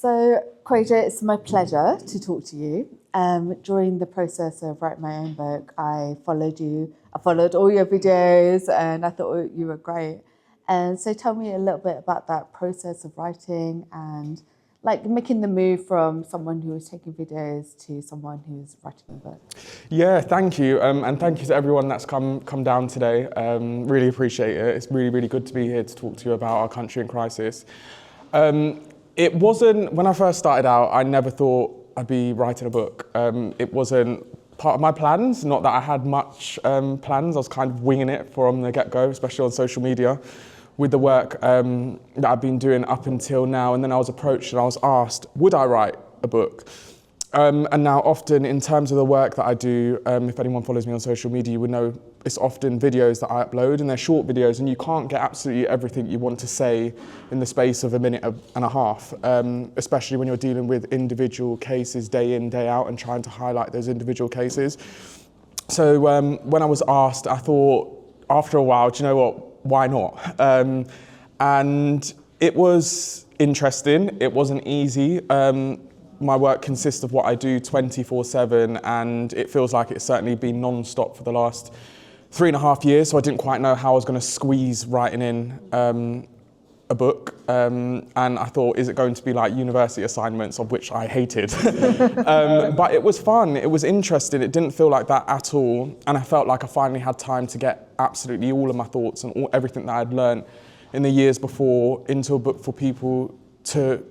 So, Kwajo, it's my pleasure to talk to you. During the process of writing my own book, I followed you. I followed all your videos, and I thought you were great. And so, tell me a little bit about that process of writing and like making the move from someone who was taking videos to someone who's writing a book. Yeah, thank you, and thank you to everyone that's come down today. Really appreciate it. It's really good to be here to talk to you about our country in crisis. It wasn't, when I first started out, I never thought I'd be writing a book. It wasn't part of my plans, not that I had much plans. I was kind of winging it from the get-go, especially on social media, with the work that I've been doing up until now. And then I was approached and I was asked, would I write a book? And now often in terms of the work that I do, if anyone follows me on social media, you would know it's often videos that I upload, and they're short videos, and you can't get absolutely everything you want to say in the space of a minute and a half, especially when you're dealing with individual cases day in, day out, and trying to highlight those individual cases. So when I was asked, I thought after a while, do you know what, why not? And it was interesting, it wasn't easy. My work consists of what I do 24/7, and it feels like it's certainly been non-stop for the last 3.5 years, so I didn't quite know how I was going to squeeze writing in a book, and I thought, is it going to be like university assignments, of which I hated? But it was fun, it was interesting, it didn't feel like that at all, and I felt like I finally had time to get absolutely all of my thoughts and everything that I'd learned in the years before into a book for people to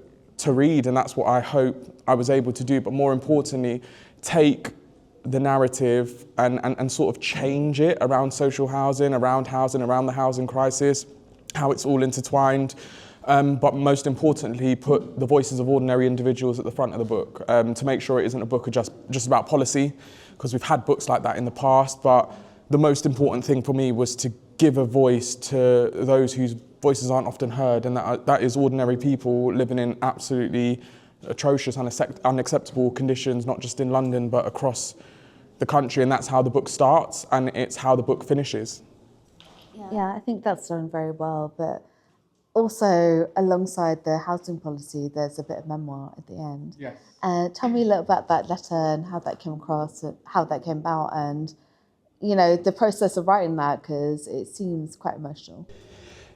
read, and that's what I hope I was able to do, but more importantly, take the narrative and sort of change it around social housing, around the housing crisis, how it's all intertwined, but most importantly, put the voices of ordinary individuals at the front of the book, to make sure it isn't a book of just about policy, because we've had books like that in the past, but the most important thing for me was to give a voice to those whose voices aren't often heard, and that is ordinary people living in absolutely atrocious, unacceptable conditions, not just in London, but across the country, and that's how the book starts, and it's how the book finishes. Yeah, I think that's done very well, but also alongside the housing policy, there's a bit of memoir at the end. Yes. Tell me a little about that letter and how that came across, and how that came about, and you know, the process of writing that, because it seems quite emotional.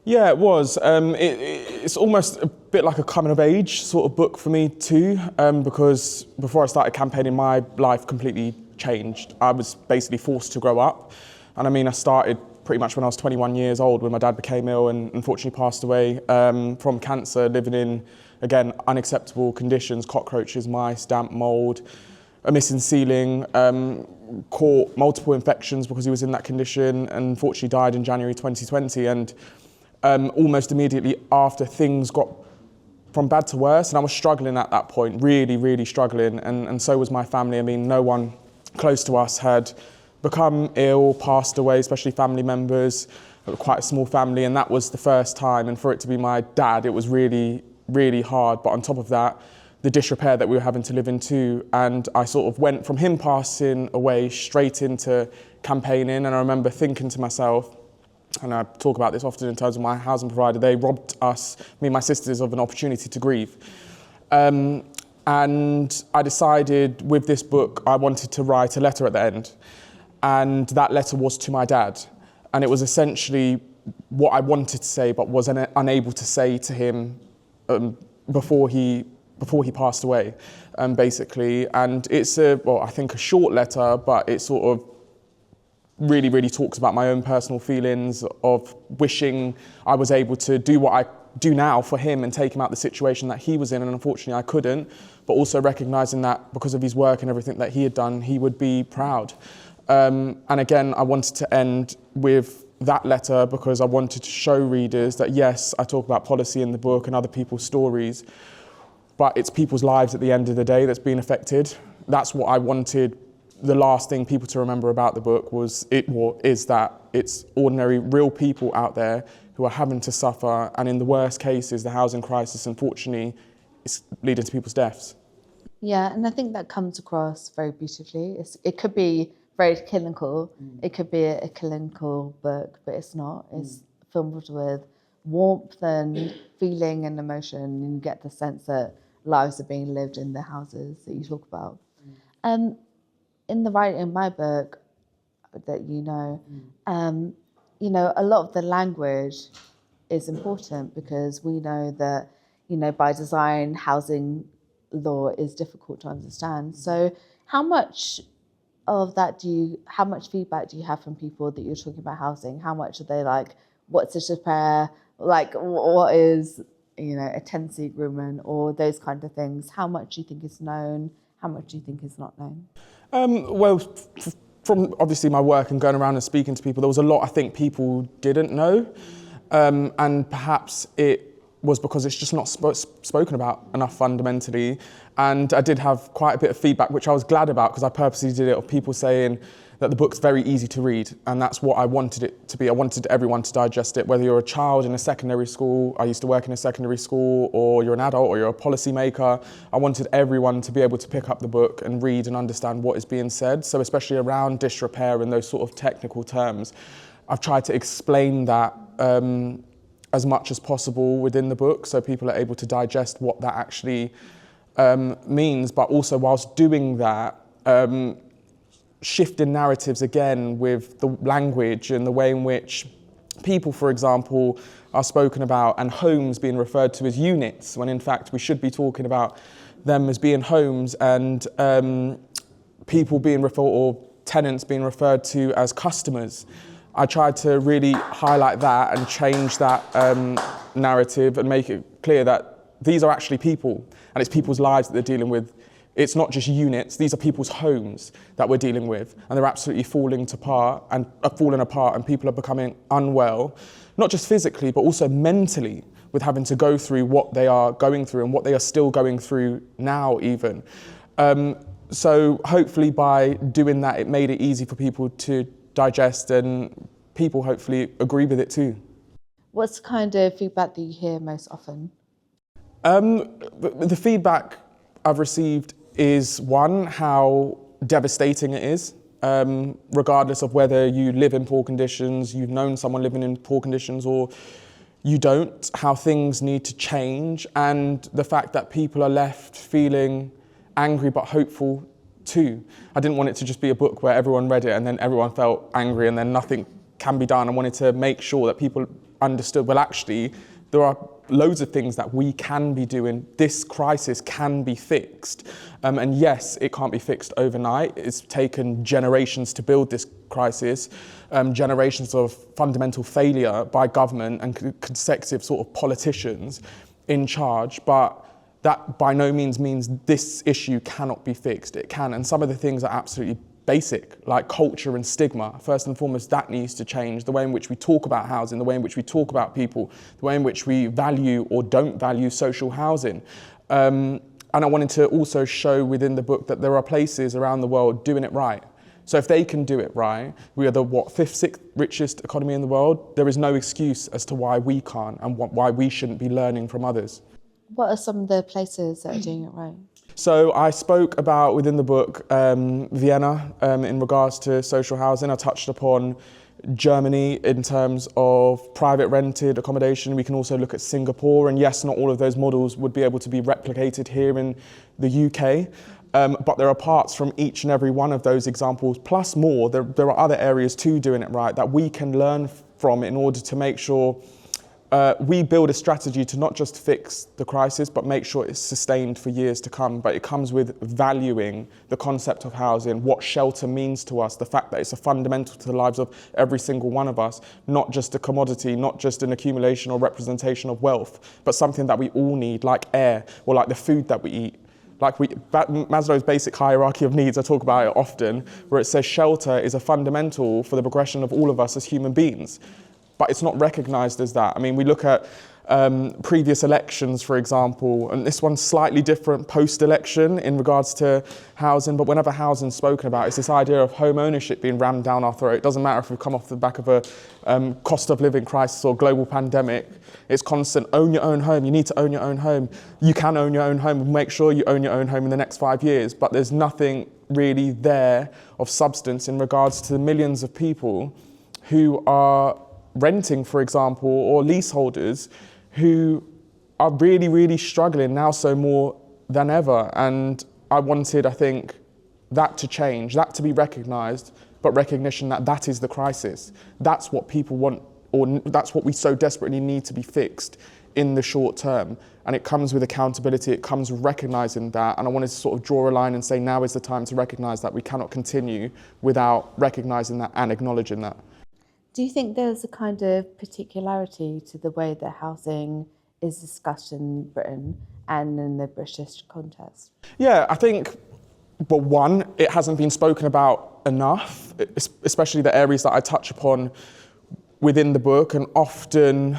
Yeah, it was. It's almost a bit like a coming of age sort of book for me too, because before I started campaigning, my life completely changed. I was basically forced to grow up. And I mean, I started pretty much when I was 21 years old, when my dad became ill and unfortunately passed away from cancer, living in, again, unacceptable conditions, cockroaches, mice, damp, mold, a missing ceiling, caught multiple infections because he was in that condition, and unfortunately died in January 2020. And almost immediately after, things got from bad to worse, and I was struggling at that point, really struggling, and so was my family. I mean, no one close to us had become ill, passed away, especially family members. It was quite a small family, and that was the first time, and for it to be my dad, it was really hard. But on top of that, the disrepair that we were having to live in too, and I sort of went from him passing away straight into campaigning, and I remember thinking to myself, and I talk about this often in terms of my housing provider, they robbed us, me and my sisters, of an opportunity to grieve. And I decided with this book, I wanted to write a letter at the end. And that letter was to my dad. And it was essentially what I wanted to say, but was unable to say to him before he passed away, basically. And it's I think a short letter, but it sort of really talks about my own personal feelings of wishing I was able to do what I do now for him and take him out the situation that he was in, and unfortunately I couldn't, but also recognising that because of his work and everything that he had done, he would be proud. And again, I wanted to end with that letter because I wanted to show readers that yes, I talk about policy in the book and other people's stories, but it's people's lives at the end of the day that's being affected. That's what I wanted. The last thing people to remember about the book is that it's ordinary, real people out there who are having to suffer, and in the worst cases, the housing crisis, unfortunately, is leading to people's deaths. Yeah, and I think that comes across very beautifully. It could be very clinical. It could be a clinical book, but it's not. It's filmed with warmth and feeling and emotion, and you get the sense that lives are being lived in the houses that you talk about. In the writing in my book that a lot of the language is important because we know that, by design, housing law is difficult to understand. So how much feedback do you have from people that you're talking about housing? How much are they like, what's a chaper? Like, what is, a tenancy agreement or those kind of things? How much do you think is known? How much do you think is not known? From obviously my work and going around and speaking to people, there was a lot I think people didn't know. And perhaps it was because it's just not spoken about enough fundamentally. And I did have quite a bit of feedback, which I was glad about because I purposely did it, of people saying that the book's very easy to read. And that's what I wanted it to be. I wanted everyone to digest it, whether you're a child in a secondary school, I used to work in a secondary school, or you're an adult or you're a policymaker. I wanted everyone to be able to pick up the book and read and understand what is being said. So especially around disrepair and those sort of technical terms, I've tried to explain that as much as possible within the book so people are able to digest what that actually means, but also whilst doing that, shifting narratives again with the language and the way in which people, for example, are spoken about and homes being referred to as units, when in fact we should be talking about them as being homes, and people being referred, or tenants being referred to as customers. I tried to really highlight that and change that narrative and make it clear that these are actually people and it's people's lives that they're dealing with. It's not just units, these are people's homes that we're dealing with, and they're absolutely falling apart and people are becoming unwell, not just physically but also mentally, with having to go through what they are going through and what they are still going through now even. So hopefully by doing that, it made it easy for people to digest, and people hopefully agree with it too. What's the kind of feedback that you hear most often? The feedback I've received is, one, how devastating it is, regardless of whether you live in poor conditions, you've known someone living in poor conditions, or you don't, how things need to change, and the fact that people are left feeling angry but hopeful too. I didn't want it to just be a book where everyone read it and then everyone felt angry and then nothing can be done. I wanted to make sure that people understood, well, actually, there are loads of things that we can be doing. This crisis can be fixed. And yes, it can't be fixed overnight. It's taken generations to build this crisis, generations of fundamental failure by government and consecutive sort of politicians in charge. But that by no means means this issue cannot be fixed. It can, and some of the things are absolutely basic, like culture and stigma. First and foremost, that needs to change. The way in which we talk about housing, the way in which we talk about people, the way in which we value or don't value social housing. And I wanted to also show within the book that there are places around the world doing it right. So if they can do it right, we are the, fifth, sixth richest economy in the world. There is no excuse as to why we can't and why we shouldn't be learning from others. What are some of the places that are doing it right? So I spoke about, within the book, Vienna in regards to social housing. I touched upon Germany in terms of private rented accommodation. We can also look at Singapore, and yes, not all of those models would be able to be replicated here in the UK. But there are parts from each and every one of those examples, plus more. There are other areas too doing it right that we can learn from in order to make sure we build a strategy to not just fix the crisis, but make sure it's sustained for years to come. But it comes with valuing the concept of housing, what shelter means to us, the fact that it's a fundamental to the lives of every single one of us, not just a commodity, not just an accumulation or representation of wealth, but something that we all need, like air, or like the food that we eat. Like Maslow's basic hierarchy of needs, I talk about it often, where it says shelter is a fundamental for the progression of all of us as human beings. But it's not recognised as that. I mean, we look at previous elections, for example, and this one's slightly different post-election in regards to housing, but whenever housing's spoken about, it's this idea of home ownership being rammed down our throat. It doesn't matter if we've come off the back of a cost of living crisis or global pandemic. It's constant, own your own home, you need to own your own home. You can own your own home, make sure you own your own home in the next 5 years, but there's nothing really there of substance in regards to the millions of people who are renting, for example, or leaseholders who are really, really struggling now, so more than ever. And I wanted, I think, that to change, that to be recognised, but recognition that that is the crisis. That's what people want, or that's what we so desperately need to be fixed in the short term. And it comes with accountability, it comes with recognising that. And I wanted to sort of draw a line and say, now is the time to recognise that we cannot continue without recognising that and acknowledging that. Do you think there's a kind of particularity to the way that housing is discussed in Britain and in the British context? Yeah, I think, well, one, it hasn't been spoken about enough, especially the areas that I touch upon within the book. And often,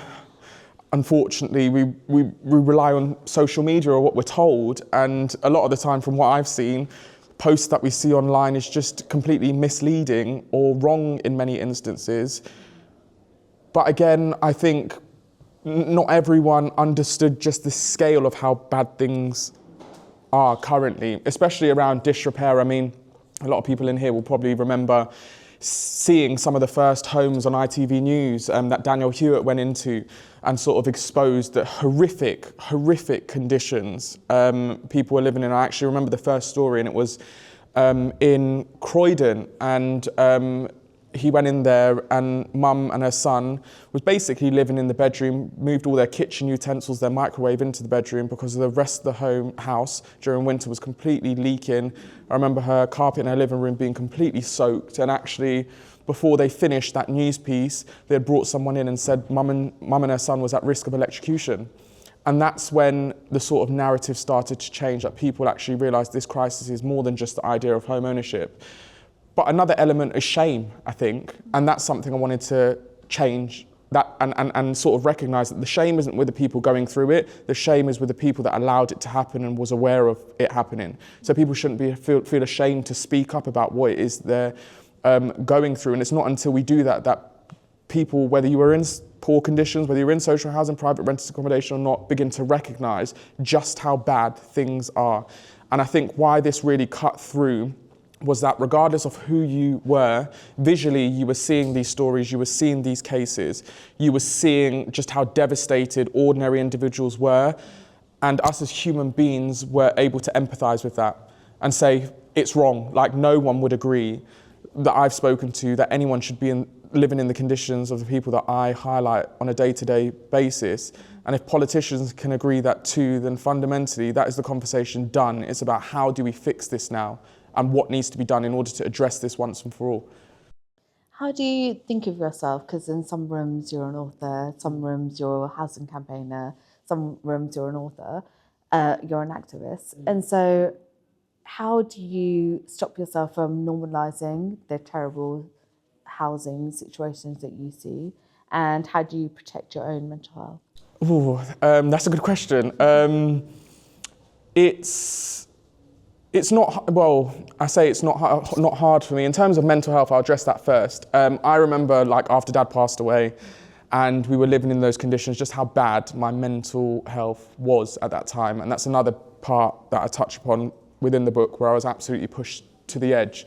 unfortunately, we rely on social media or what we're told. And a lot of the time, from what I've seen, posts that we see online is just completely misleading or wrong in many instances. But again, I think not everyone understood just the scale of how bad things are currently, especially around disrepair. I mean, a lot of people in here will probably remember seeing some of the first homes on ITV News that Daniel Hewitt went into and sort of exposed the horrific conditions people were living in. I actually remember the first story, and it was in Croydon, and he went in there, and mum and her son was basically living in the bedroom, moved all their kitchen utensils, their microwave into the bedroom because the rest of the house during winter was completely leaking. I remember her carpet in her living room being completely soaked, and actually before they finished that news piece, they had brought someone in and said mum and her son was at risk of electrocution. And that's when the sort of narrative started to change, that people actually realised this crisis is more than just the idea of home ownership. But another element is shame, I think, and that's something I wanted to change, that and sort of recognise that the shame isn't with the people going through it, the shame is with the people that allowed it to happen and was aware of it happening. So people shouldn't feel ashamed to speak up about what it is they're going through, and it's not until we do that people, whether you are in poor conditions, whether you're in social housing, private rented accommodation or not, begin to recognise just how bad things are. And I think why this really cut through was that regardless of who you were, visually you were seeing these stories, you were seeing these cases, you were seeing just how devastated ordinary individuals were, and us as human beings were able to empathise with that and say, it's wrong. Like, no one would agree that I've spoken to that anyone should be living in the conditions of the people that I highlight on a day-to-day basis. And if politicians can agree that too, then fundamentally that is the conversation done. It's about how do we fix this now and what needs to be done in order to address this once and for all. How do you think of yourself? Because in some rooms you're an author, some rooms you're a housing campaigner, some rooms you're an author, you're an activist. And so how do you stop yourself from normalising the terrible housing situations that you see? And how do you protect your own mental health? Ooh, that's a good question. It's not, well, I say it's not hard for me. In terms of mental health, I'll address that first. I remember, like, after Dad passed away and we were living in those conditions, just how bad my mental health was at that time. And that's another part that I touch upon within the book, where I was absolutely pushed to the edge.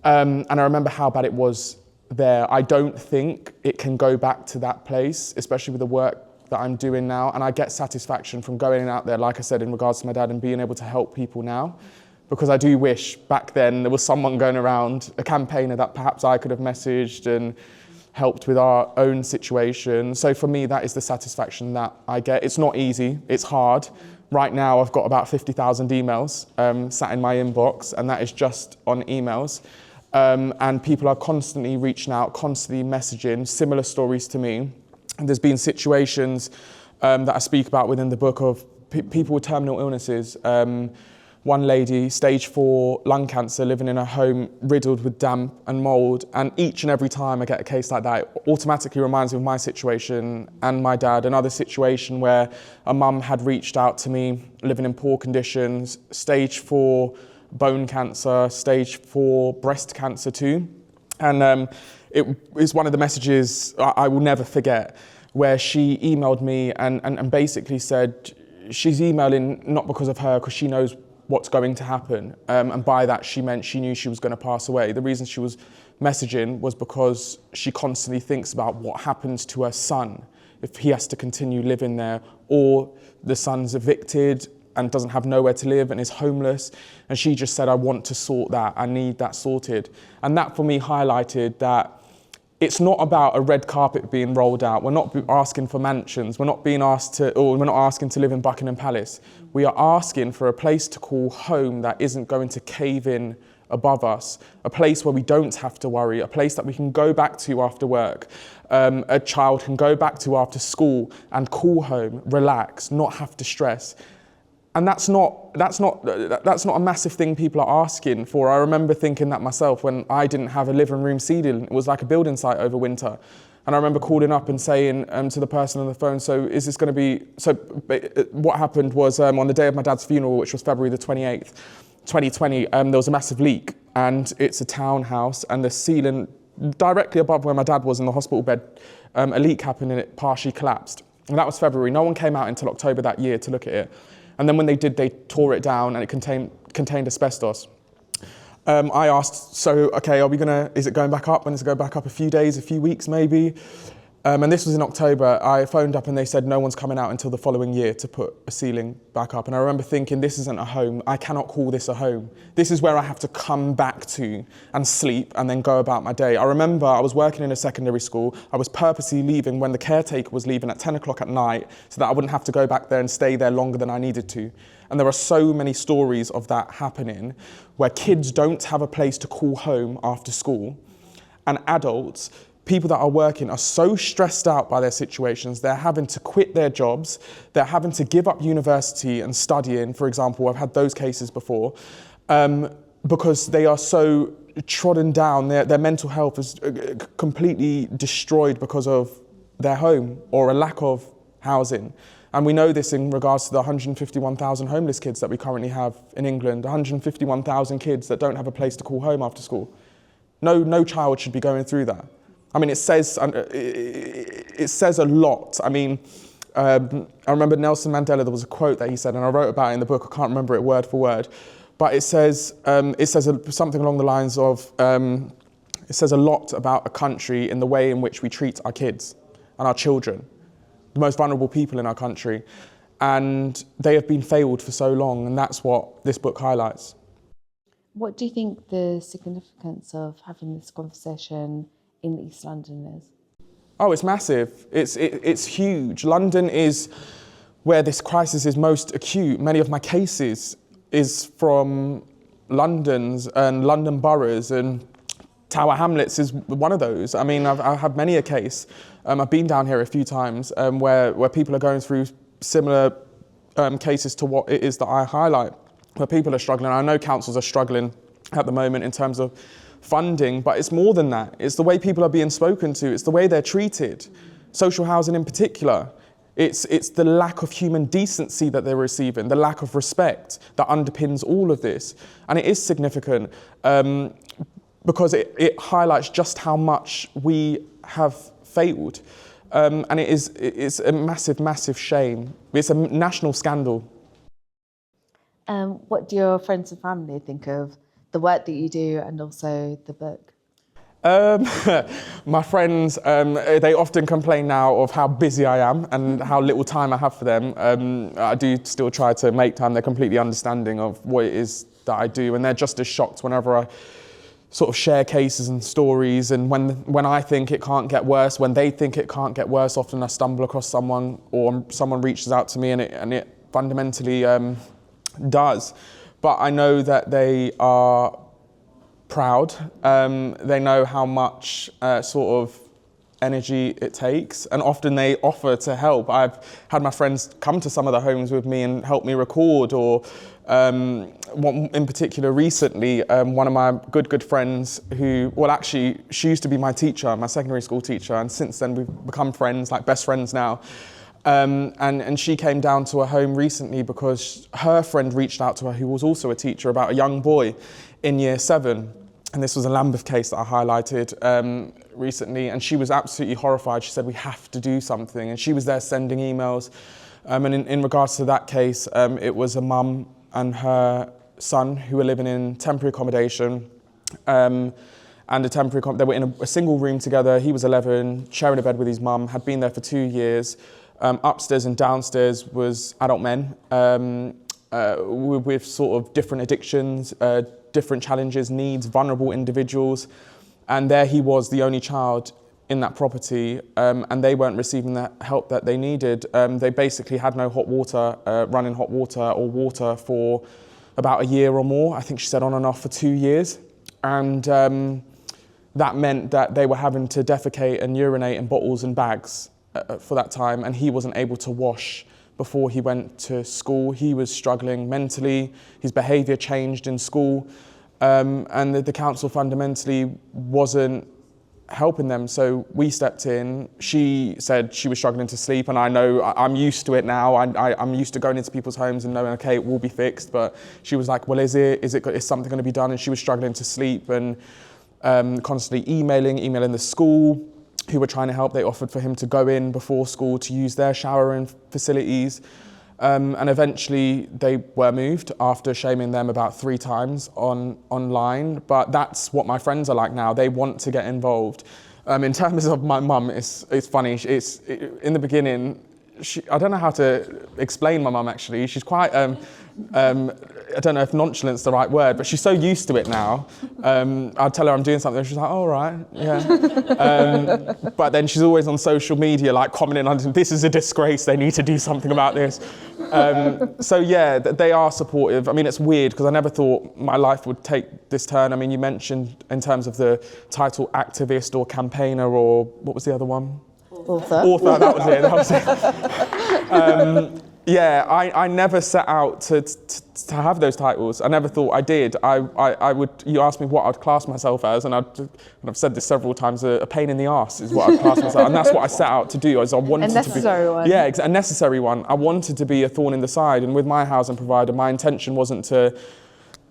And I remember how bad it was there. I don't think it can go back to that place, especially with the work that I'm doing now. And I get satisfaction from going out there, like I said, in regards to my dad, and being able to help people now. Because I do wish back then there was someone going around, a campaigner that perhaps I could have messaged and helped with our own situation. So for me, that is the satisfaction that I get. It's not easy, it's hard. Right now, I've got about 50,000 emails sat in my inbox, and that is just on emails. And people are constantly reaching out, constantly messaging similar stories to me. And there's been situations that I speak about within the book of people with terminal illnesses. One lady, stage 4 lung cancer, living in a home riddled with damp and mould. And each and every time I get a case like that, it automatically reminds me of my situation and my dad. Another situation where a mum had reached out to me, living in poor conditions, stage 4 bone cancer, stage 4 breast cancer too. And it is one of the messages I will never forget, where she emailed me and basically said she's emailing not because of her, because she knows what's going to happen. And by that, she meant she knew she was going to pass away. The reason she was messaging was because she constantly thinks about what happens to her son if he has to continue living there, or the son's evicted, and doesn't have nowhere to live and is homeless. And she just said, I want to sort that. I need that sorted. And that for me highlighted that it's not about a red carpet being rolled out. We're not asking for mansions. We're not asking to live in Buckingham Palace. We are asking for a place to call home that isn't going to cave in above us, a place where we don't have to worry, a place that we can go back to after work, a child can go back to after school and call home, relax, not have to stress. And that's not a massive thing people are asking for. I remember thinking that myself when I didn't have a living room ceiling. It was like a building site over winter. And I remember calling up and saying to the person on the phone, what happened was on the day of my dad's funeral, which was February the 28th, 2020, there was a massive leak, and it's a townhouse, and the ceiling directly above where my dad was in the hospital bed, a leak happened and it partially collapsed. And that was February. No one came out until October that year to look at it. And then when they did, they tore it down and it contained asbestos. I asked, is it going back up? And is it going back up a few days, a few weeks maybe? And this was in October. I phoned up and they said no one's coming out until the following year to put a ceiling back up. And I remember thinking, this isn't a home. I cannot call this a home. This is where I have to come back to and sleep and then go about my day. I remember I was working in a secondary school. I was purposely leaving when the caretaker was leaving at 10 o'clock at night so that I wouldn't have to go back there and stay there longer than I needed to. And there are so many stories of that happening where kids don't have a place to call home after school, and adults, people that are working, are so stressed out by their situations, they're having to quit their jobs, they're having to give up university and studying, for example. I've had those cases before, because they are so trodden down, their mental health is completely destroyed because of their home or a lack of housing. And we know this in regards to the 151,000 homeless kids that we currently have in England, 151,000 kids that don't have a place to call home after school. No child should be going through that. I mean, it says a lot. I mean, I remember Nelson Mandela, there was a quote that he said, and I wrote about it in the book, I can't remember it word for word, but it says something along the lines of, it says a lot about a country in the way in which we treat our kids and our children, the most vulnerable people in our country, and they have been failed for so long, and that's what this book highlights. What do you think the significance of having this conversation in East London is? Oh, it's massive. It's huge. London is where this crisis is most acute. Many of my cases is from London's and London boroughs, and Tower Hamlets is one of those. I mean, I've had many a case. I've been down here a few times where people are going through similar cases to what it is that I highlight, where people are struggling. I know councils are struggling at the moment in terms of funding, but it's more than that. It's the way people are being spoken to. It's the way they're treated. Social housing in particular. It's the lack of human decency that they're receiving, the lack of respect that underpins all of this. And it is significant because it highlights just how much we have failed. And it's a massive, massive shame. It's a national scandal. What do your friends and family think of the work that you do and also the book? My friends, they often complain now of how busy I am and how little time I have for them. I do still try to make time. They're completely understanding of what it is that I do, and they're just as shocked whenever I sort of share cases and stories, and when I think it can't get worse, when they think it can't get worse, often I stumble across someone or someone reaches out to me and it fundamentally does. But I know that they are proud. They know how much sort of energy it takes, and often they offer to help. I've had my friends come to some of the homes with me and help me record, or one in particular recently, one of my good friends who, well actually, she used to be my teacher, my secondary school teacher, and since then we've become friends, like best friends now. And she came down to a home recently because her friend reached out to her, who was also a teacher, about a young boy in year 7. And this was a Lambeth case that I highlighted recently, and she was absolutely horrified. She said, we have to do something. And she was there sending emails. And in regards to that case, it was a mum and her son who were living in temporary accommodation. And they were in a single room together. He was 11, sharing a bed with his mum, had been there for 2 years. Upstairs and downstairs was adult men. with sort of different addictions, different challenges, needs, vulnerable individuals. And there he was, the only child in that property, and they weren't receiving the help that they needed. They basically had no hot water, running hot water or water for about a year or more. I think she said on and off for 2 years. And that meant that they were having to defecate and urinate in bottles and bags for that time, and he wasn't able to wash before he went to school. He was struggling mentally, his behaviour changed in school, and the council fundamentally wasn't helping them. So we stepped in. She said she was struggling to sleep, and I know I'm used to it now. I'm used to going into people's homes and knowing, okay, it will be fixed. But she was like, well, is something going to be done? And she was struggling to sleep and constantly emailing the school who were trying to help. They offered for him to go in before school to use their showering facilities. And eventually they were moved after shaming them about 3 times online. But that's what my friends are like now. They want to get involved. In terms of my mum, it's funny. In the beginning, I don't know how to explain my mum actually. She's quite, I don't know if nonchalant's the right word, but she's so used to it now. I'll tell her I'm doing something, she's like, oh, all right, yeah. But then she's always on social media, like commenting on, this is a disgrace, they need to do something about this. So yeah, they are supportive. I mean, it's weird because I never thought my life would take this turn. I mean, you mentioned in terms of the title activist or campaigner, or what was the other one? Author, that was it. Yeah, I never set out to have those titles. I never thought I did. I would. You asked me what I'd class myself as, and I've said this several times. A pain in the arse is what I'd class myself, and that's what I set out to do. As I wanted a necessary to be, one. Yeah, a necessary one. I wanted to be a thorn in the side, and with my housing provider, my intention wasn't to,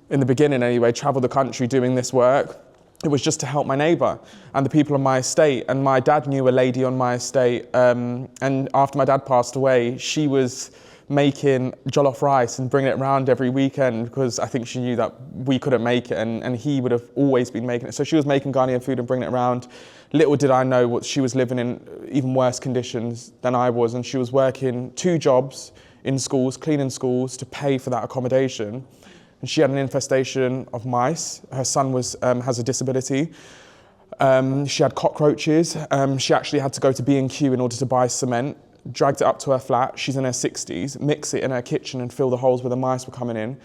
in the beginning anyway, travel the country doing this work. It was just to help my neighbour and the people on my estate. And my dad knew a lady on my estate, and after my dad passed away, she was making jollof rice and bringing it around every weekend because I think she knew that we couldn't make it, and he would have always been making it. So she was making Ghanaian food and bringing it around. Little did I know what she was living in even worse conditions than I was, and she was working 2 jobs in schools, cleaning schools to pay for that accommodation. And she had an infestation of mice. Her son has a disability. She had cockroaches. She actually had to go to B&Q in order to buy cement, dragged it up to her flat. She's in her 60s, mix it in her kitchen and fill the holes where the mice were coming in.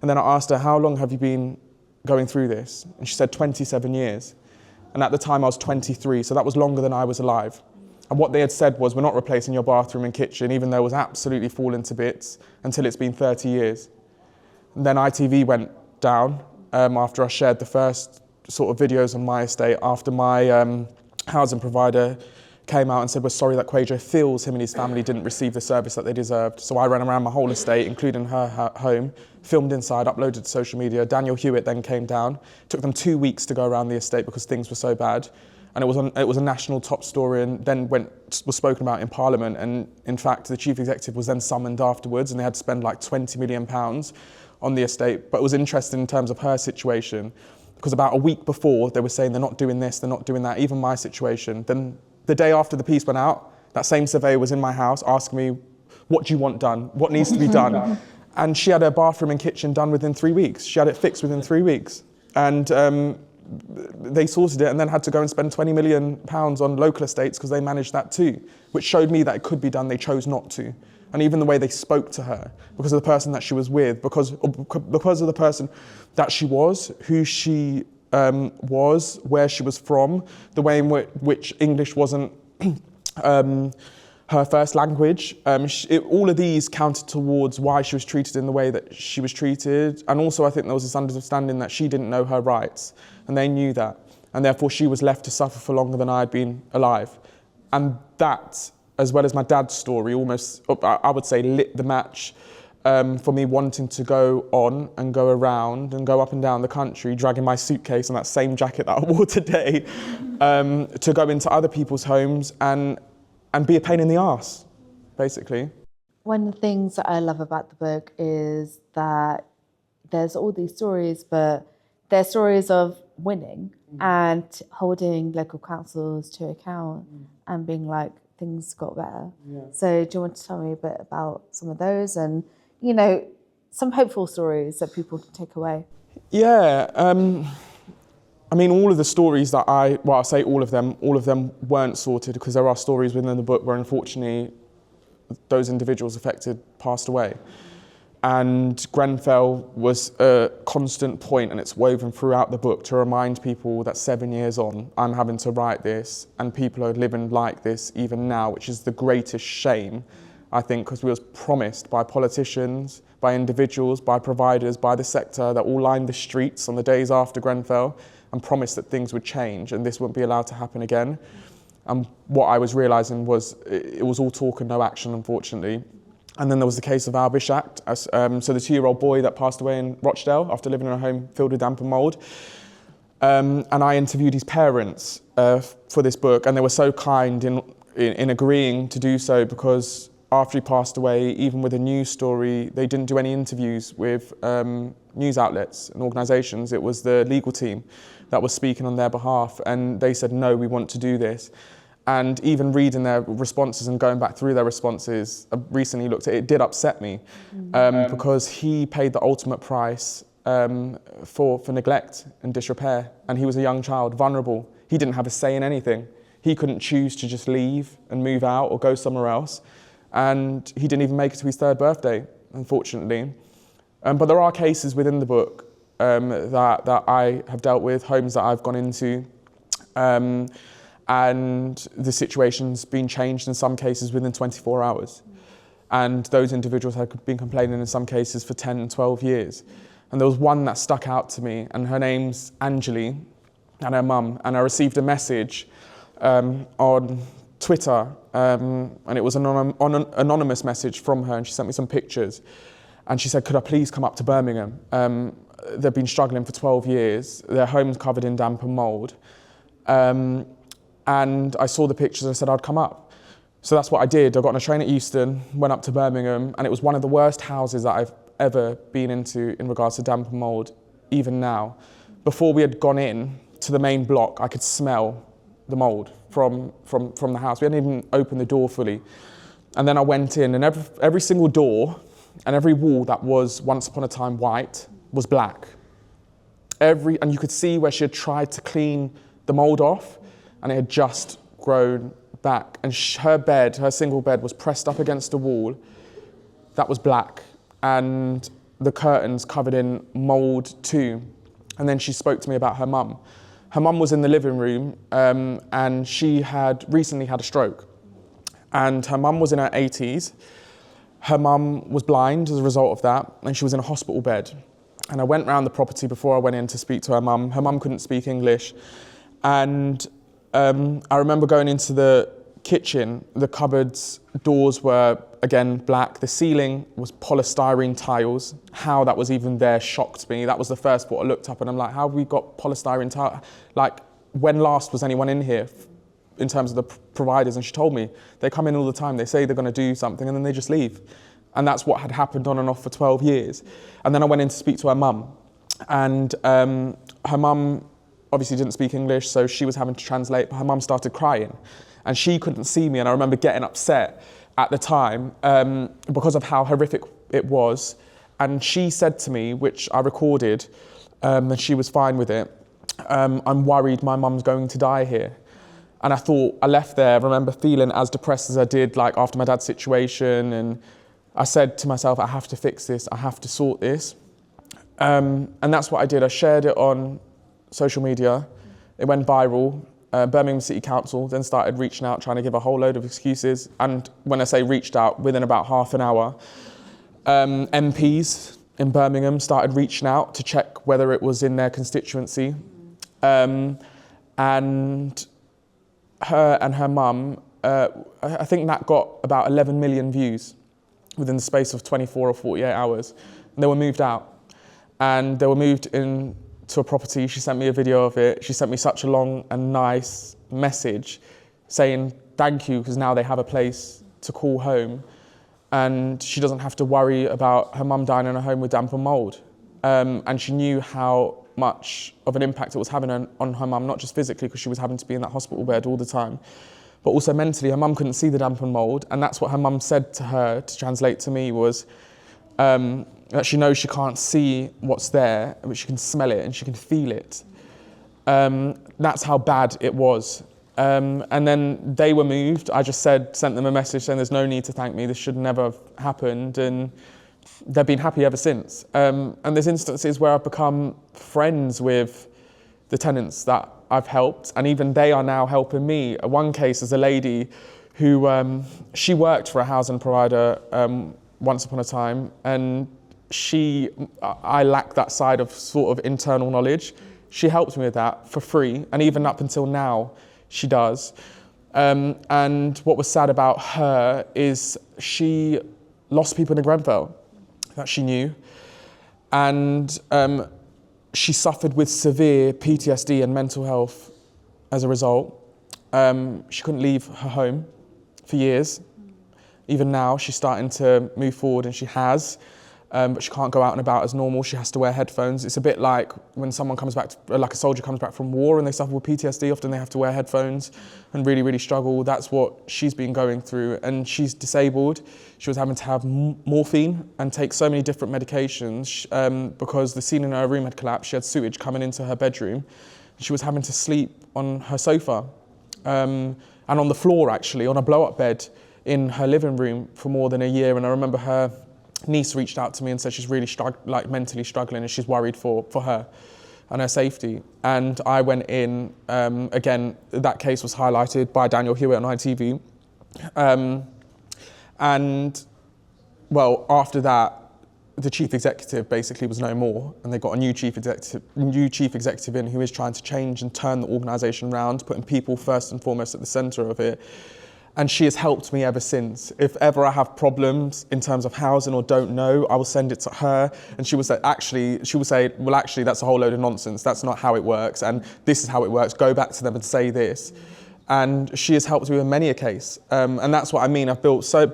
And then I asked her, how long have you been going through this? And she said 27 years. And at the time I was 23, so that was longer than I was alive. And what they had said was, we're not replacing your bathroom and kitchen, even though it was absolutely fallen to bits, until it's been 30 years. And then ITV went down after I shared the first sort of videos on my estate, after my housing provider came out and said, we're sorry that Kwajo feels him and his family didn't receive the service that they deserved. So I ran around my whole estate, including her home, filmed inside, uploaded to social media. Daniel Hewitt then came down. It took them 2 weeks to go around the estate because things were so bad. And it was a national top story, and then was spoken about in Parliament. And in fact, the chief executive was then summoned afterwards, and they had to spend like £20 million on the estate. But it was interesting in terms of her situation, because about a week before they were saying they're not doing this, they're not doing that, even my situation. Then the day after the piece went out, that same surveyor was in my house asking me, what do you want done? What needs to be done? And she had her bathroom and kitchen done within 3 weeks. She had it fixed within 3 weeks. And they sorted it and then had to go and spend £20 million on local estates because they managed that too, which showed me that it could be done. They chose not to. And even the way they spoke to her, because of the person that she was with, because of the person that she was, who she was, where she was from, the way in which English wasn't her first language. All of these counted towards why she was treated in the way that she was treated. And also I think there was this understanding that she didn't know her rights, and they knew that. And therefore she was left to suffer for longer than I had been alive. And that, as well as my dad's story, almost, I would say, lit the match for me wanting to go on and go around and go up and down the country, dragging my suitcase and that same jacket that I wore today, to go into other people's homes and be a pain in the arse, basically. One of the things that I love about the book is that there's all these stories, but they're stories of winning and holding local councils to account and being like, things got better. Yeah. So do you want to tell me a bit about some of those? And, you know, some hopeful stories that people can take away? Yeah, I mean, all of the stories that I say all of them weren't sorted, because there are stories within the book where unfortunately those individuals affected passed away. And Grenfell was a constant point, and it's woven throughout the book to remind people that 7 years on, I'm having to write this, and people are living like this even now, which is the greatest shame, I think, because we was promised by politicians, by individuals, by providers, by the sector, that all lined the streets on the days after Grenfell and promised that things would change and this wouldn't be allowed to happen again. And what I was realising was it was all talk and no action, unfortunately. And then there was the case of Al Bishact, so the 2-year-old boy that passed away in Rochdale after living in a home filled with damp and mould. And I interviewed his parents for this book, and they were so kind in agreeing to do so, because after he passed away, even with a news story, they didn't do any interviews with news outlets and organisations. It was the legal team that was speaking on their behalf, and they said, no, we want to do this. And even reading their responses and going back through their responses, I recently looked at it, it did upset me, because he paid the ultimate price for neglect and disrepair. And he was a young child, vulnerable. He didn't have a say in anything. He couldn't choose to just leave and move out or go somewhere else. And he didn't even make it to his 3rd birthday, unfortunately. But there are cases within the book that I have dealt with, homes that I've gone into, and the situation's been changed in some cases within 24 hours. And those individuals had been complaining in some cases for 10 and 12 years. And there was one that stuck out to me, and her name's Anjali, and her mum, and I received a message on Twitter, and it was an anonymous message from her, and she sent me some pictures. And she said, could I please come up to Birmingham? They've been struggling for 12 years. Their home's covered in damp and mould. And I saw the pictures and I said I'd come up. So that's what I did. I got on a train at Euston, went up to Birmingham, and it was one of the worst houses that I've ever been into in regards to damp and mould, even now. Before we had gone in to the main block, I could smell the mould from the house. We hadn't even opened the door fully. And then I went in, and every single door and every wall that was once upon a time white was black. And you could see where she had tried to clean the mould off, and it had just grown back. And her single bed was pressed up against a wall that was black, and the curtains covered in mould too. And then she spoke to me about her mum. Her mum was in the living room, and she had recently had a stroke. And her mum was in her 80s. Her mum was blind as a result of that, and she was in a hospital bed. And I went round the property before I went in to speak to her mum. Her mum couldn't speak English. And I remember going into the kitchen. The cupboards doors were, again, black. The ceiling was polystyrene tiles. How that was even there shocked me. That was the first thought I looked up, and I'm like, how have we got polystyrene tiles? Like, when last was anyone in here in terms of the providers? And she told me, they come in all the time. They say they're going to do something, and then they just leave. And that's what had happened on and off for 12 years. And then I went in to speak to her mum. And her mum obviously didn't speak English, so she was having to translate, but her mum started crying. And she couldn't see me, and I remember getting upset at the time because of how horrific it was. And she said to me, which I recorded, and she was fine with it, I'm worried my mum's going to die here. And I left there, I remember feeling as depressed as I did, like after my dad's situation, and I said to myself, I have to fix this, I have to sort this. And that's what I did. I shared it on social media. It went viral. Birmingham City Council then started reaching out, trying to give a whole load of excuses. And when I say reached out, within about half an hour, MPs in Birmingham started reaching out to check whether it was in their constituency. And her and her mum, I think that got about 11 million views within the space of 24 or 48 hours. And they were moved out. And they were moved into a property. She sent me a video of it. She sent me such a long and nice message saying thank you, because now they have a place to call home. And she doesn't have to worry about her mum dying in a home with damp and mould. And she knew how much of an impact it was having on her mum, not just physically, because she was having to be in that hospital bed all the time, but also mentally. Her mum couldn't see the damp and mould, and that's what her mum said to her, to translate to me, was, that she knows she can't see what's there, but she can smell it and she can feel it. That's how bad it was. And then they were moved. I just sent them a message saying there's no need to thank me, this should never have happened, and they've been happy ever since. And there's instances where I've become friends with the tenants that I've helped, and even they are now helping me. One case is a lady who, she worked for a housing provider once upon a time, and I lack that side of sort of internal knowledge. She helped me with that for free, and even up until now, she does. And what was sad about her is she lost people in Grenfell that she knew, and she suffered with severe PTSD and mental health as a result. She couldn't leave her home for years. Even now, she's starting to move forward, and she has, but she can't go out and about as normal. She has to wear headphones. It's a bit like when someone comes back, like a soldier comes back from war and they suffer with PTSD, often they have to wear headphones and really, really struggle. That's what she's been going through, and she's disabled. She was having to have morphine and take so many different medications because the ceiling in her room had collapsed. She had sewage coming into her bedroom. She was having to sleep on her sofa and on the floor, actually, on a blow-up bed in her living room for more than a year. And I remember her niece reached out to me and said she's really mentally struggling, and she's worried for her and her safety. And I went in, again, that case was highlighted by Daniel Hewitt on ITV. And, well, after that, the chief executive basically was no more, and they got a new chief executive in who is trying to change and turn the organisation around, putting people first and foremost at the centre of it. And she has helped me ever since. If ever I have problems in terms of housing or don't know, I will send it to her, and she will say, well, actually, that's a whole load of nonsense. That's not how it works, and this is how it works. Go back to them and say this. And she has helped me in many a case, and that's what I mean. I've built so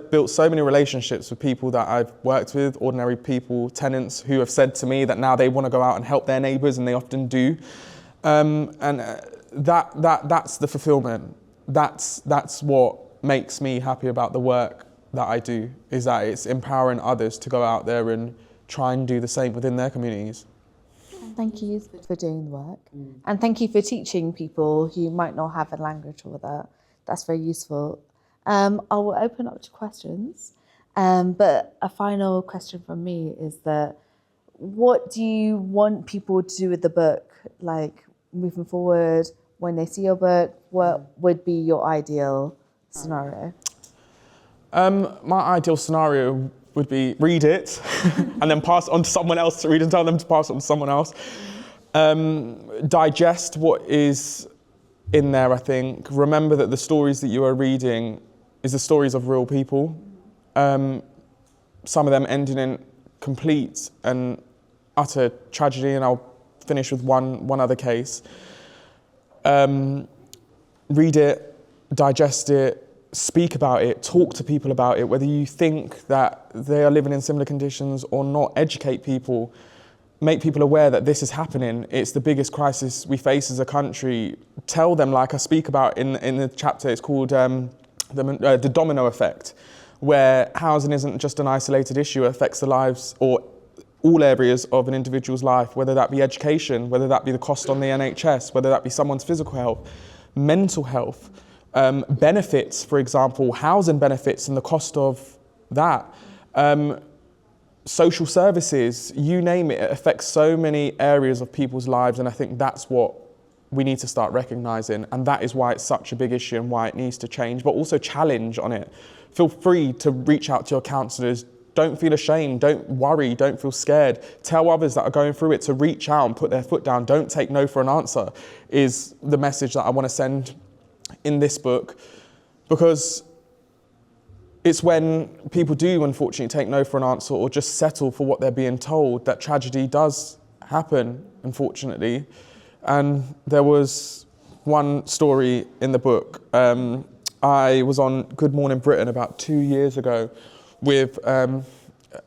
many relationships with people that I've worked with, ordinary people, tenants who have said to me that now they want to go out and help their neighbours, and they often do. That's the fulfilment. That's what makes me happy about the work that I do, is that it's empowering others to go out there and try and do the same within their communities. Thank you for doing the work. And thank you for teaching people who might not have a language for that. That's very useful. I will open up to questions. But a final question from me is that what do you want people to do with the book? Like moving forward, when they see your book, what would be your ideal scenario? My ideal scenario would be read it and then pass it on to someone else to read and tell them to pass it on to someone else. Digest what is in there, I think. Remember that the stories that you are reading is the stories of real people. Some of them ending in complete and utter tragedy, and I'll finish with one other case. Read it, digest it, speak about it, talk to people about it, whether you think that they are living in similar conditions or not. Educate people, make people aware that this is happening. It's the biggest crisis we face as a country. Tell them, like I speak about in the chapter, it's called the domino effect, where housing isn't just an isolated issue, it affects the lives or all areas of an individual's life, whether that be education, whether that be the cost on the NHS, whether that be someone's physical health, mental health, benefits, for example, housing benefits and the cost of that, social services, you name it, it affects so many areas of people's lives, and I think that's what we need to start recognising, and that is why it's such a big issue and why it needs to change, but also challenge on it. Feel free to reach out to your counsellors. Don't feel ashamed, don't worry, don't feel scared. Tell others that are going through it to reach out and put their foot down. Don't take no for an answer, is the message that I want to send in this book, because it's when people do unfortunately take no for an answer or just settle for what they're being told that tragedy does happen, unfortunately. And there was one story in the book. I was on Good Morning Britain about 2 years ago with a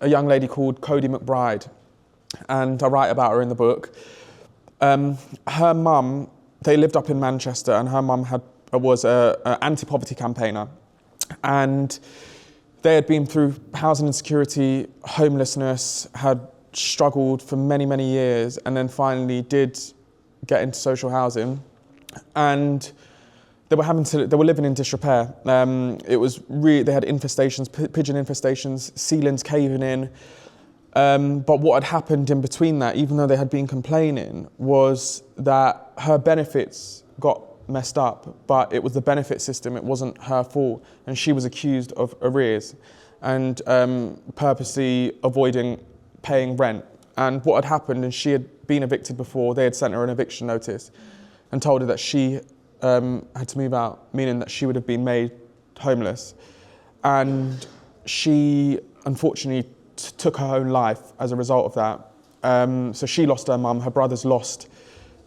young lady called Cody McBride, and I write about her in the book. Her mum, they lived up in Manchester, and her mum was an anti-poverty campaigner, and They had been through housing insecurity, homelessness, had struggled for many, many years, and then finally did get into social housing. And they were living in disrepair. They had infestations, pigeon infestations, ceilings caving in. But what had happened in between that, even though they had been complaining, was that her benefits got messed up, but it was the benefit system, it wasn't her fault. And she was accused of arrears and purposely avoiding paying rent. And what had happened, and she had been evicted before, they had sent her an eviction notice and told her that she had to move out, meaning that she would have been made homeless. And she, unfortunately, took her own life as a result of that. So she lost her mum, her brothers lost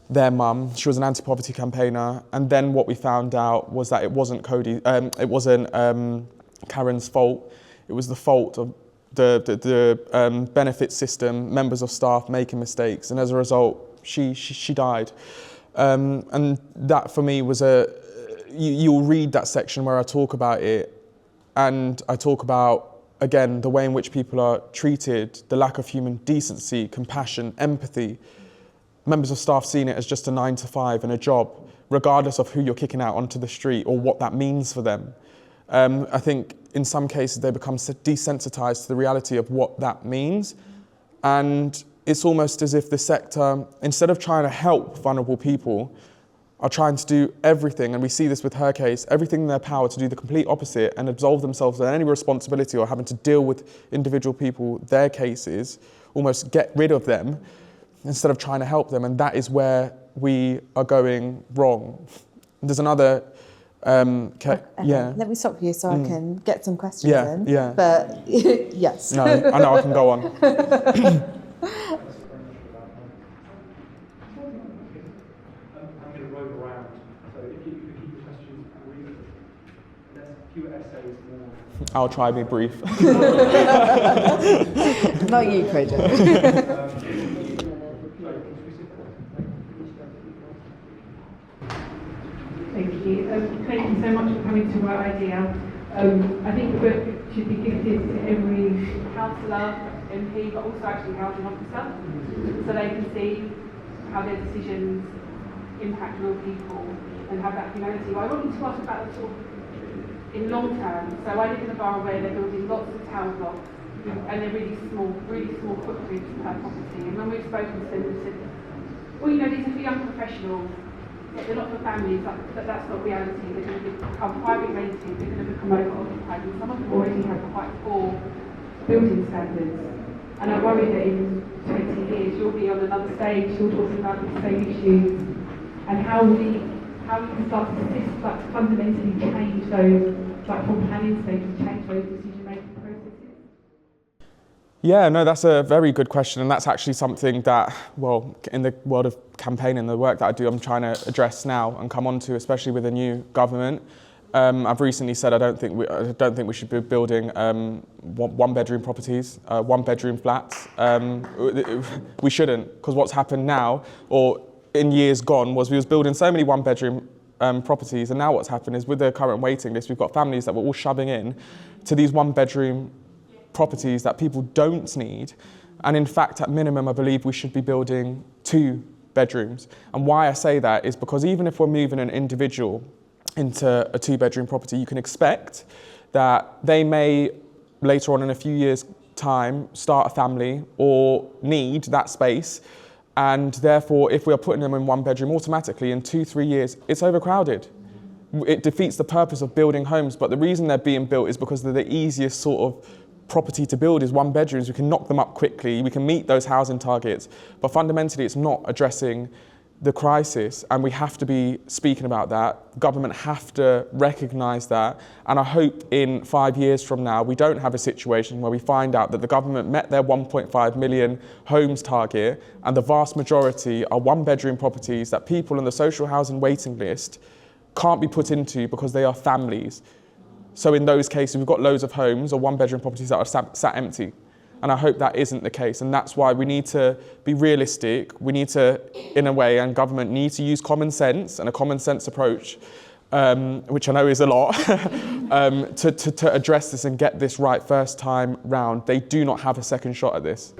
their mum. She was an anti-poverty campaigner. And then what we found out was that it wasn't Karen's fault. It was the fault of the benefit system, members of staff making mistakes. And as a result, she died. And that for me was you'll read that section where I talk about it, and I talk about, again, the way in which people are treated, the lack of human decency, compassion, empathy. Members of staff seeing it as just a 9-to-5 and a job, regardless of who you're kicking out onto the street or what that means for them. I think in some cases they become desensitized to the reality of what that means. And it's almost as if the sector, instead of trying to help vulnerable people, are trying to do everything, and we see this with her case, everything in their power to do the complete opposite and absolve themselves of any responsibility or having to deal with individual people, their cases, almost get rid of them instead of trying to help them. And that is where we are going wrong. There's another... Okay. Let me stop you so I can get some questions in. Yeah. But yes. No, I know I can go on. I'll try to be brief. Not you, Kwajo. Thank you. Thank you so much for coming to WriteIdea. I think the book should be gifted to every councillor, MP, but also actually housing officer, so they can see how their decisions impact real people and have that humanity. I wanted to ask about the sort of in long term. So I live in a borough where they're building lots of tower blocks and they're really small footprints per property. And when we've spoken to them, we've said, well, you know, these are for young professionals, but they're not for families. That's not reality. They're going to become private rented, they're going to become over-occupied, and some of them already have quite poor building standards. And I worry that in 20 years you'll be on another stage, you're talking about the same issues, and how we can start to fundamentally change those, from planning stages, change those decision-making processes. Yeah, no, that's a very good question, and that's actually something that, well, in the world of campaigning, the work that I do, I'm trying to address now and come on to, especially with a new government. I've recently said I don't think we should be building one-bedroom properties, one-bedroom flats. We shouldn't, because what's happened now, or in years gone, was we was building so many one-bedroom properties, and now what's happened is with the current waiting list, we've got families that we're all shoving in to these one-bedroom properties that people don't need. And in fact, at minimum, I believe we should be building 2 bedrooms. And why I say that is because even if we're moving an individual into a 2-bedroom property, you can expect that they may later on in a few years' time start a family or need that space. And therefore, if we are putting them in 1 bedroom, automatically in 2-3 years, it's overcrowded. It defeats the purpose of building homes. But the reason they're being built is because they're the easiest sort of property to build is 1 bedrooms. We can knock them up quickly. We can meet those housing targets. But fundamentally, it's not addressing the crisis, and we have to be speaking about that. Government have to recognise that, and I hope in 5 years from now we don't have a situation where we find out that the government met their 1.5 million homes target and the vast majority are 1-bedroom properties that people on the social housing waiting list can't be put into because they are families. So in those cases we've got loads of homes or 1-bedroom properties that are sat empty. And I hope that isn't the case. And that's why we need to be realistic. We need to, in a way, and government need to use common sense and a common sense approach which I know is a lot, to address this and get this right first time round. They do not have a second shot at this.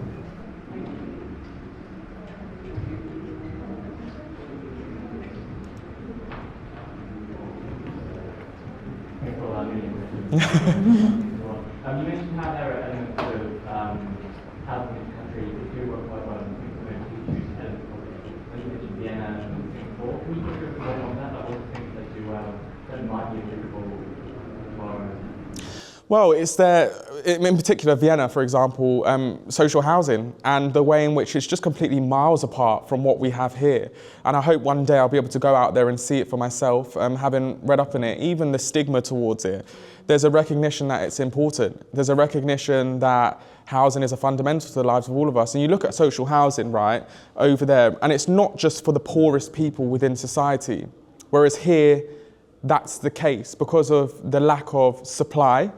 You mentioned how there are elements of housing in the country that do work quite well, and things are going to choose elements of it. When you mentioned Vienna and Singapore, can you give a bit more on that? Like what things they do well that might be applicable tomorrow? Well, it's there, in particular Vienna, for example, social housing and the way in which it's just completely miles apart from what we have here. And I hope one day I'll be able to go out there and see it for myself, having read up on it, even the stigma towards it. There's a recognition that it's important. There's a recognition that housing is a fundamental to the lives of all of us. And you look at social housing, right, over there, and it's not just for the poorest people within society. Whereas here, that's the case because of the lack of supply.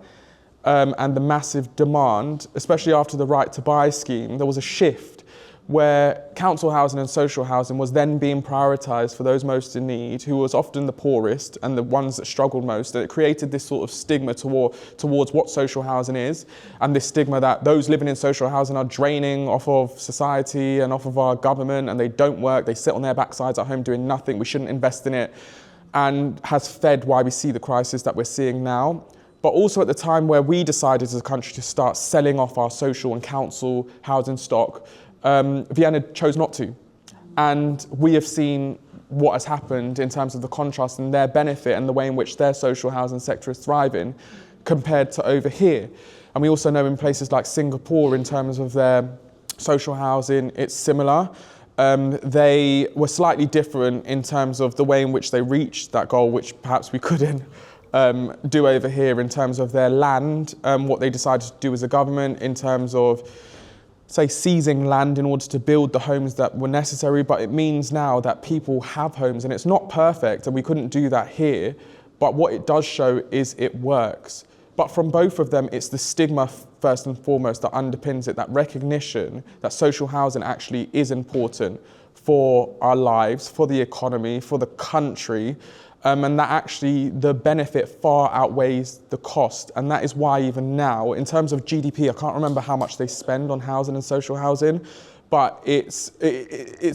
And the massive demand, especially after the Right to Buy scheme, there was a shift where council housing and social housing was then being prioritised for those most in need, who was often the poorest and the ones that struggled most. And it created this sort of stigma towards what social housing is, and this stigma that those living in social housing are draining off of society and off of our government, and they don't work, they sit on their backsides at home doing nothing, we shouldn't invest in it, and has fed why we see the crisis that we're seeing now. But also at the time where we decided as a country to start selling off our social and council housing stock, Vienna chose not to. And we have seen what has happened in terms of the contrast and their benefit and the way in which their social housing sector is thriving compared to over here. And we also know in places like Singapore, in terms of their social housing, it's similar. They were slightly different in terms of the way in which they reached that goal, which perhaps we couldn't do over here in terms of their land, what they decided to do as a government in terms of, say, seizing land in order to build the homes that were necessary. But it means now that people have homes, and it's not perfect, and we couldn't do that here. But what it does show is it works. But from both of them, it's the stigma first and foremost that underpins it, that recognition that social housing actually is important for our lives, for the economy, for the country. And that actually the benefit far outweighs the cost. And that is why even now, in terms of GDP, I can't remember how much they spend on housing and social housing, but it's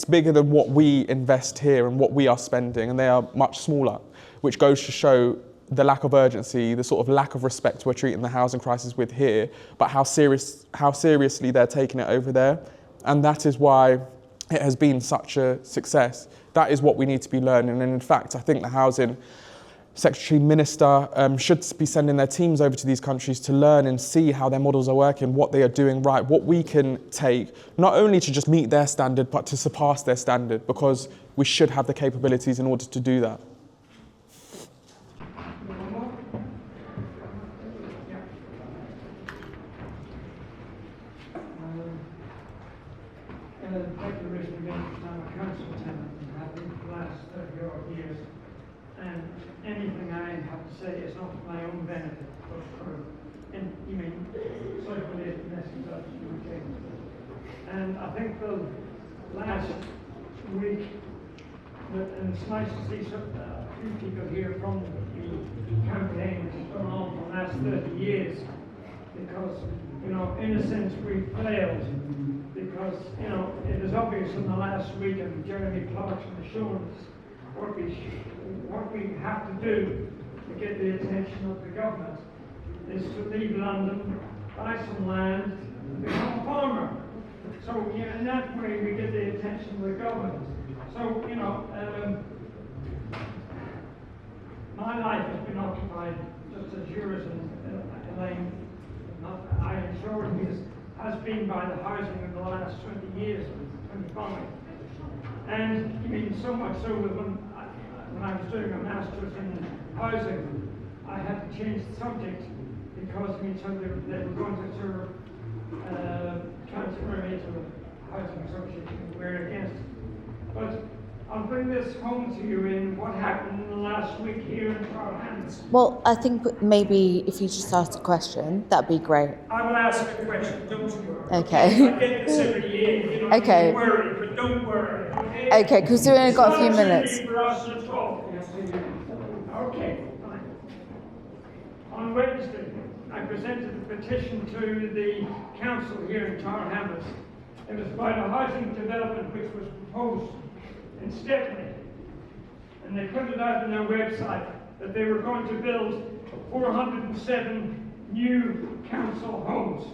bigger than what we invest here and what we are spending, and they are much smaller, which goes to show the lack of urgency, the sort of lack of respect we're treating the housing crisis with here, but how seriously they're taking it over there. And that is why it has been such a success. That is what we need to be learning. And in fact, I think the Housing Secretary Minister should be sending their teams over to these countries to learn and see how their models are working, what they are doing right, what we can take, not only to just meet their standard, but to surpass their standard, because we should have the capabilities in order to do that. Anything I have to say is not for my own benefit, but for, circulating message out to the UK. And I think the last week, and it's nice to see a few people here from the campaign which has gone on for the last 30 years, because, in a sense we failed, because, it is obvious in the last week, and Jeremy Clarkson has shown us what we have to do to get the attention of the government is to leave London, buy some land, and become a farmer. So, in that way we get the attention of the government. So, my life has been occupied, just as yours and Elaine, I am sure has been by the housing in the last 20 years, 25. And so much so that when I was doing a master's in housing, I had to change the subject because so they were going to sort of transfer me to the housing association, and we're against it. But I'll bring this home to you in what happened in the last week here in Hamlets. Well, I think maybe if you just ask a question, that'd be great. I will ask a question, don't worry. Okay. I get this every year, Okay. Don't worry, but don't worry. Okay, because we've only got a few minutes. For us to talk. on Wednesday, I presented a petition to the council here in Hamlets. It was about a housing development which was proposed in Stepney. And they put it out on their website that they were going to build 407 new council homes.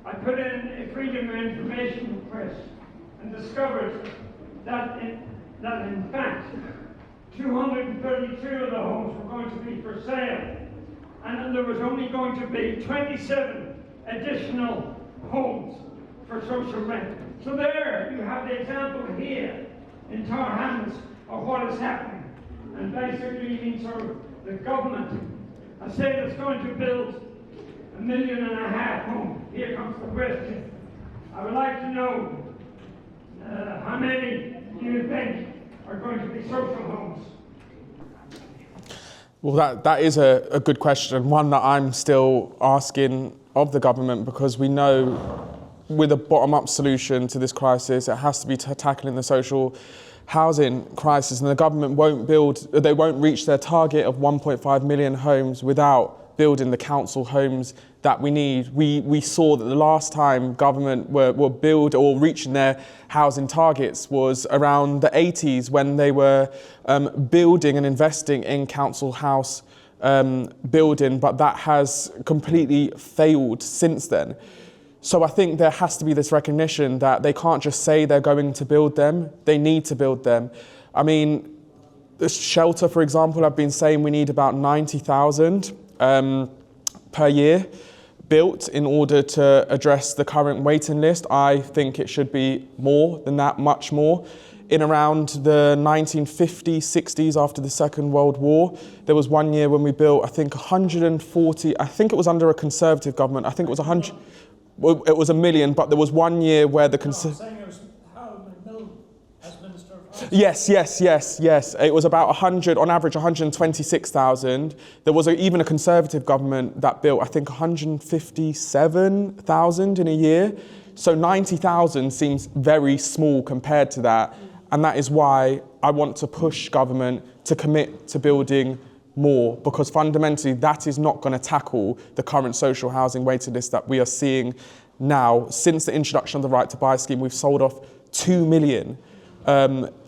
I put in a freedom of information request and discovered that in fact 232 of the homes were going to be for sale, and then there was only going to be 27 additional homes for social rent. So there you have the example here in Tower Hamlets of what is happening. And basically means sort of the government has said it's going to build 1.5 million homes. Here comes the question. I would like to know how many do you think are going to be social homes? Well, that is a good question, one that I'm still asking of the government, because we know with a bottom-up solution to this crisis, it has to be tackling the social housing crisis, and the government won't reach their target of 1.5 million homes without building the council homes that we need. We saw that the last time government were build or reaching their housing targets was around the 80s, when they were building and investing in council house building, but that has completely failed since then. So I think there has to be this recognition that they can't just say they're going to build them, they need to build them. I mean, the shelter, for example, I've been saying we need about 90,000 per year built in order to address the current waiting list. I think it should be more than that, much more. In around the 1950s, 60s, after the Second World War, there was one year when we built, I think, 140, I think it was under a Conservative government, I think it was 100, well, it was 1 million, but there was one year where the Yes. It was about 100, on average 126,000. There was even a Conservative government that built, I think, 157,000 in a year. So 90,000 seems very small compared to that. And that is why I want to push government to commit to building more, because fundamentally that is not going to tackle the current social housing waiting list that we are seeing now. Since the introduction of the Right to Buy scheme, we've sold off 2 million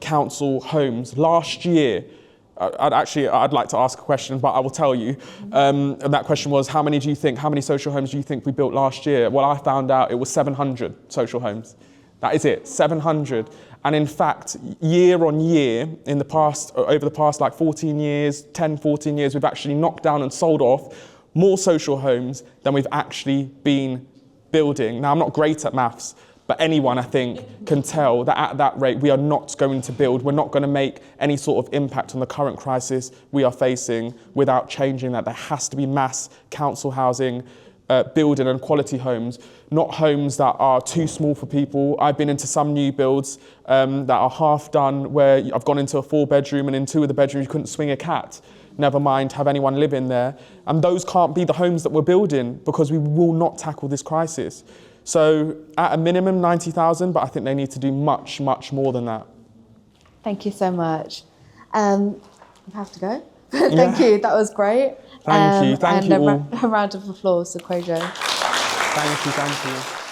council homes. Last year, I'd like to ask a question, but I will tell you. And that question was, how many social homes do you think we built last year? Well, I found out it was 700 social homes. That is it, 700. And in fact, year on year, over the past like 14 years, 10, 14 years, we've actually knocked down and sold off more social homes than we've actually been building. Now, I'm not great at maths, but anyone, I think, can tell that at that rate, we are not going to build. We're not going to make any sort of impact on the current crisis we are facing without changing that. There has to be mass council housing, building and quality homes, not homes that are too small for people. I've been into some new builds that are half done, where I've gone into a 4-bedroom and in 2 of the bedrooms you couldn't swing a cat. Never mind have anyone live in there. And those can't be the homes that we're building, because we will not tackle this crisis. So at a minimum 90,000, but I think they need to do much, much more than that. Thank you so much. I have to go. Thank you, that was great. Thank you all. A round of applause to Kwajo. Thank you.